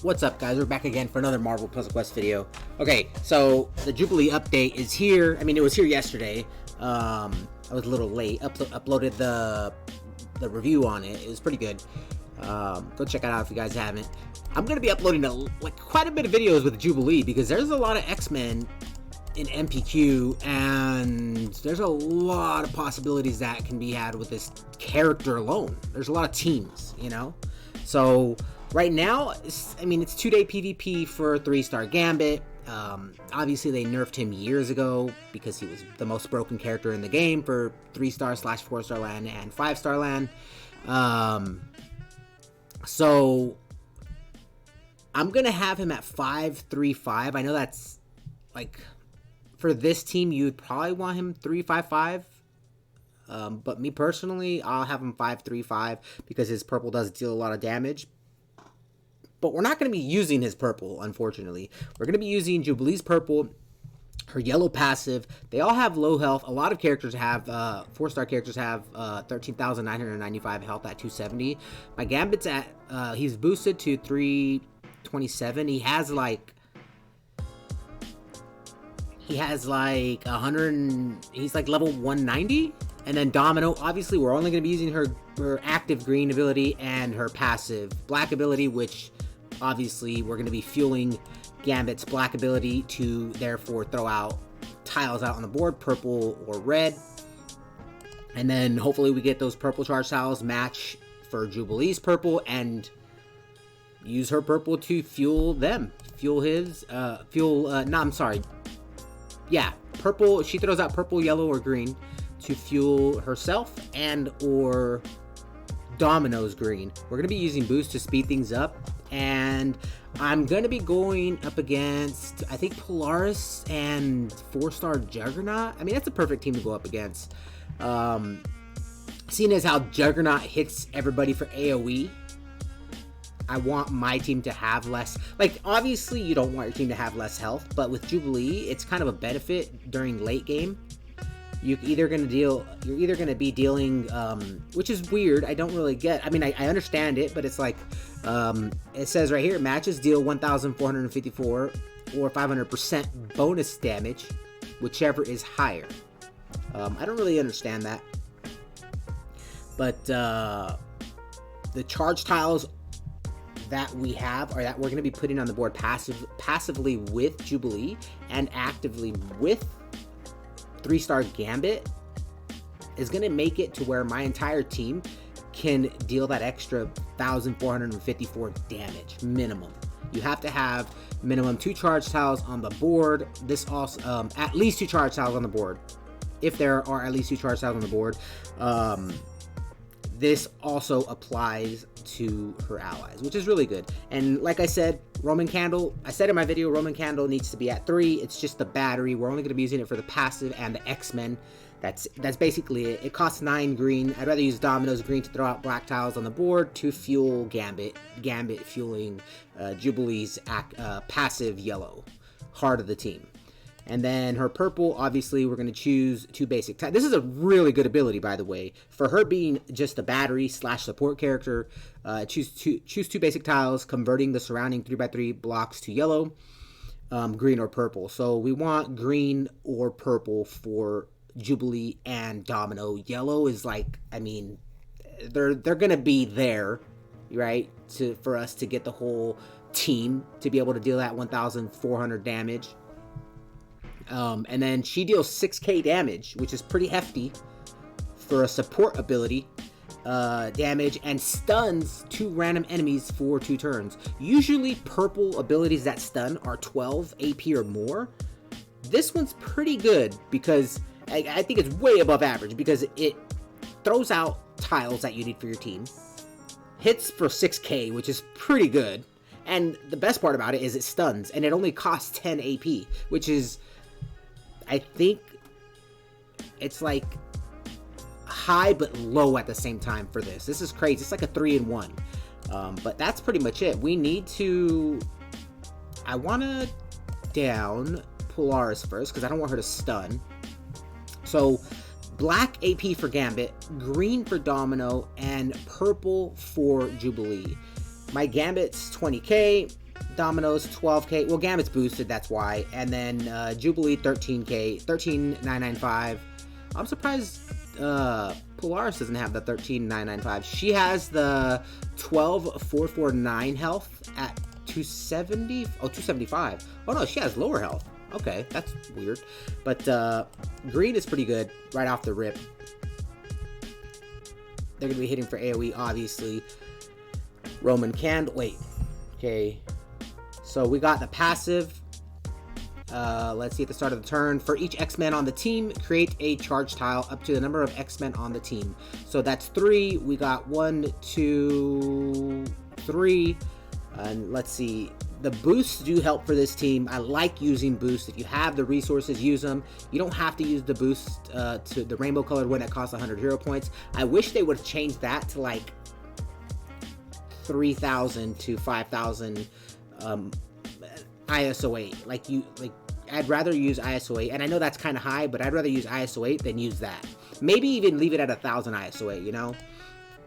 What's up, guys? We're back again for another Marvel Puzzle Quest video. Okay, so the Jubilee update is here. I mean, it was here yesterday. I was a little late. Uploaded the review on it. It was pretty good. Go check it out if you guys haven't. I'm gonna be uploading quite a bit of videos with Jubilee because there's a lot of X-Men in MPQ, and there's a lot of possibilities that can be had with this character alone. There's a lot of teams, you know. So right now, it's 2-day PvP for 3-star Gambit. Obviously, they nerfed him years ago because he was the most broken character in the game for 3-star / 4-star land and 5-star land. So I'm gonna have him at 5-3-5. I know that's like, for this team, you'd probably want him 3-5-5. But me personally, I'll have him 5-3-5 because his purple does deal a lot of damage. But we're not going to be using his purple, unfortunately. We're going to be using Jubilee's purple, her yellow passive. They all have low health. A lot of characters have, 4-star characters have 13,995 health at 270. My Gambit's at, he's boosted to 327. He has like 100, he's like level 190. And then Domino, obviously we're only going to be using her active green ability and her passive black ability, which obviously we're going to be fueling Gambit's black ability to therefore throw out tiles out on the board, purple or red. And then hopefully we get those purple charge tiles match for Jubilee's purple and use her purple to fuel them. Purple, she throws out purple, yellow, or green to fuel herself and or Domino's green. We're going to be using boost to speed things up, and I'm going to be going up against, I think, Polaris and 4-star Juggernaut. I mean, that's a perfect team to go up against. Seeing as how Juggernaut hits everybody for AoE, I want my team to have less, like, obviously you don't want your team to have less health, but with Jubilee, it's kind of a benefit during late game. You're either going to be dealing, which is weird, I don't really get, I mean, I understand it, but it's like, it says right here, matches deal 1,454 or 500% bonus damage, whichever is higher. I don't really understand that, but the charge tiles that we have, or that we're going to be putting on the board passively with Jubilee and actively with 3-star Gambit, is going to make it to where my entire team can deal that extra 1,454 damage minimum. You have to have minimum 2 charge tiles on the board. This also, at least 2 charge tiles on the board. If there are at least 2 charge tiles on the board, this also applies to her allies, which is really good. And like I said, Roman Candle, I said in my video, Roman Candle needs to be at 3. It's just the battery. We're only going to be using it for the passive and the X-Men. That's basically it. It costs 9 green. I'd rather use Domino's green to throw out black tiles on the board to fuel Gambit. Gambit fueling Jubilee's passive yellow, heart of the team. And then her purple, obviously, we're going to choose 2 basic tiles. This is a really good ability, by the way. For her being just a battery / support character, choose two basic tiles, converting the surrounding 3x3 blocks to yellow, green or purple. So we want green or purple for Jubilee and Domino. Yellow is like, I mean, they're going to be there, right, for us to get the whole team to be able to deal that 1,400 damage. And then she deals 6k damage, which is pretty hefty for a support ability, damage, and stuns 2 random enemies for 2 turns. Usually purple abilities that stun are 12 AP or more. This one's pretty good because I think it's way above average because it throws out tiles that you need for your team, hits for 6k, which is pretty good, and the best part about it is it stuns, and it only costs 10 AP, which is, I think it's like high but low at the same time for this. This is crazy. It's like a 3-in-1. But that's pretty much it. We need to, I want to down Polaris first because I don't want her to stun. So black AP for Gambit, green for Domino, and purple for Jubilee. My Gambit's 20k. Domino's 12k. Well, Gambit's boosted, that's why. And then Jubilee 13k, 13995. I'm surprised Polaris doesn't have the 13995. She has the 12449 health at 270. Oh, 275. Oh no, she has lower health. Okay, that's weird. But green is pretty good right off the rip. They're gonna be hitting for AoE, obviously. Roman Candle. Wait. Okay. So we got the passive. Let's see, at the start of the turn, for each X-Men on the team, create a charge tile up to the number of X-Men on the team. So that's 3. We got 1, 2, 3. And let's see. The boosts do help for this team. I like using boosts. If you have the resources, use them. You don't have to use the boost to the rainbow colored one that costs 100 hero points. I wish they would have changed that to like 3,000 to 5,000 ISO 8. Like I'd rather use ISO 8, and I know that's kind of high, but I'd rather use ISO 8 than use that. Maybe even leave it at 1,000 ISO 8, you know,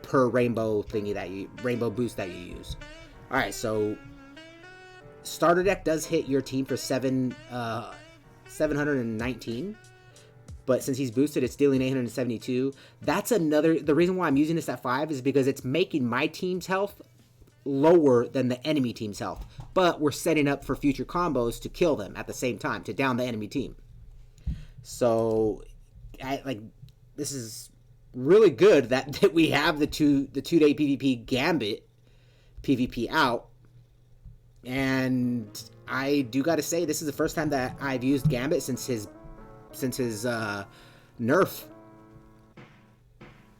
per rainbow thingy rainbow boost that you use. All right, so starter deck does hit your team for 719, but since he's boosted, it's dealing 872. That's another. The reason why I'm using this at 5 is because it's making my team's health lower than the enemy team's health, but we're setting up for future combos to kill them at the same time, to down the enemy team. So this is really good that we have the two-day PvP Gambit PvP out. And I do got to say, this is the first time that I've used Gambit since his nerf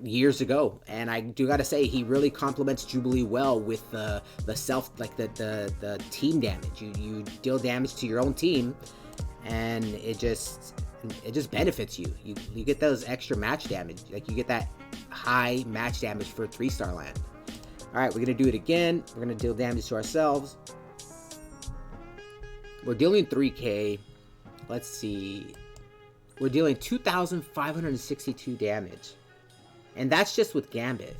years ago, and I do got to say he really complements Jubilee well with the team damage. You deal damage to your own team, and it just benefits you. You get those extra match damage, like you get that high match damage for 3-star land. All right, we're gonna do it again. We're gonna deal damage to ourselves. We're dealing 3k. Let's see. We're dealing 2,562 damage. And that's just with Gambit.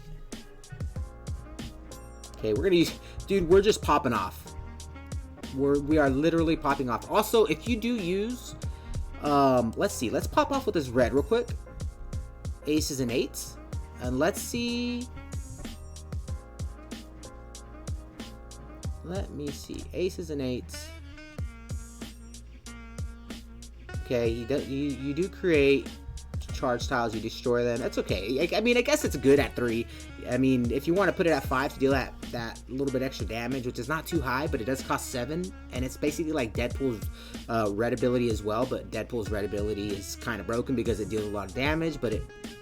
Okay, we're gonna use... Dude, we're just popping off. We are literally popping off. Also, if you do use... let's see. Let's pop off with this red real quick. Aces and 8s. And let's see... Let me see. Aces and 8s. Okay, you do create charge tiles, you destroy them. That's okay. I mean, I guess it's good at 3. I mean, if you want to put it at 5 to deal that little bit extra damage, which is not too high, but it does cost 7, and it's basically like Deadpool's red ability as well, but Deadpool's red ability is kind of broken because it deals a lot of damage, but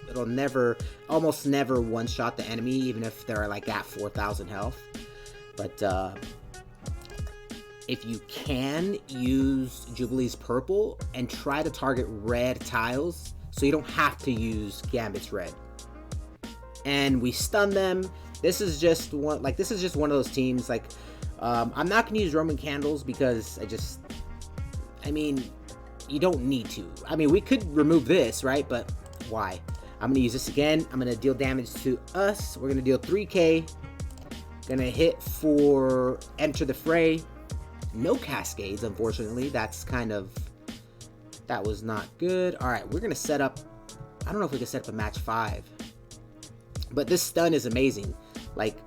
it'll almost never one-shot the enemy, even if they're like at 4,000 health. But if you can, use Jubilee's purple and try to target red tiles so you don't have to use Gambit's red. And we stun them. This is just one of those teams. Like, I'm not gonna use Roman Candles because I mean, you don't need to. I mean, we could remove this, right? But why? I'm gonna use this again. I'm gonna deal damage to us. We're gonna deal 3k. Gonna hit for Enter the Fray. No cascades, unfortunately. That was not good. All right, we're gonna set up. I don't know if we can set up a match 5, but this stun is amazing. Like,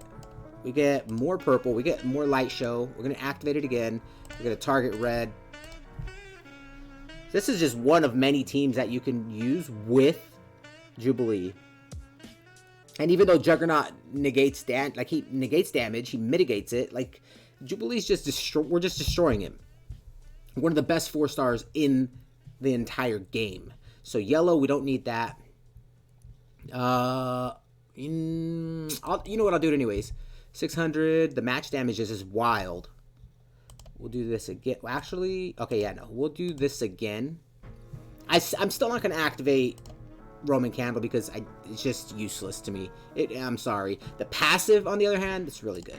we get more purple, we get more light show. We're gonna activate it again. We're gonna target red. This is just one of many teams that you can use with Jubilee. And even though Juggernaut negates he negates damage, he mitigates it. Like, Jubilee's we're just destroying him. One of the best 4-stars in the entire game. So yellow, we don't need that. You know what? I'll do it anyways. 600. The match damage is just wild. We'll do this again. Well, actually, okay, yeah, no. We'll do this again. I'm still not going to activate Roman Candle because it's just useless to me. I'm sorry. The passive, on the other hand, it's really good.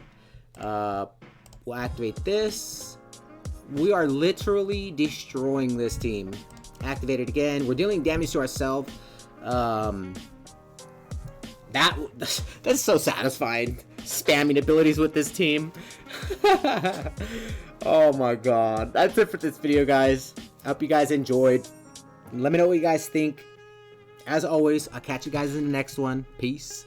We'll activate this. We are literally destroying this team. Activate it again. We're dealing damage to ourselves. That's so satisfying. spamming abilities with this team. Oh my god. That's it for this video, guys. I hope you guys enjoyed. Let me know what you guys think. As always, I'll catch you guys in the next one. Peace.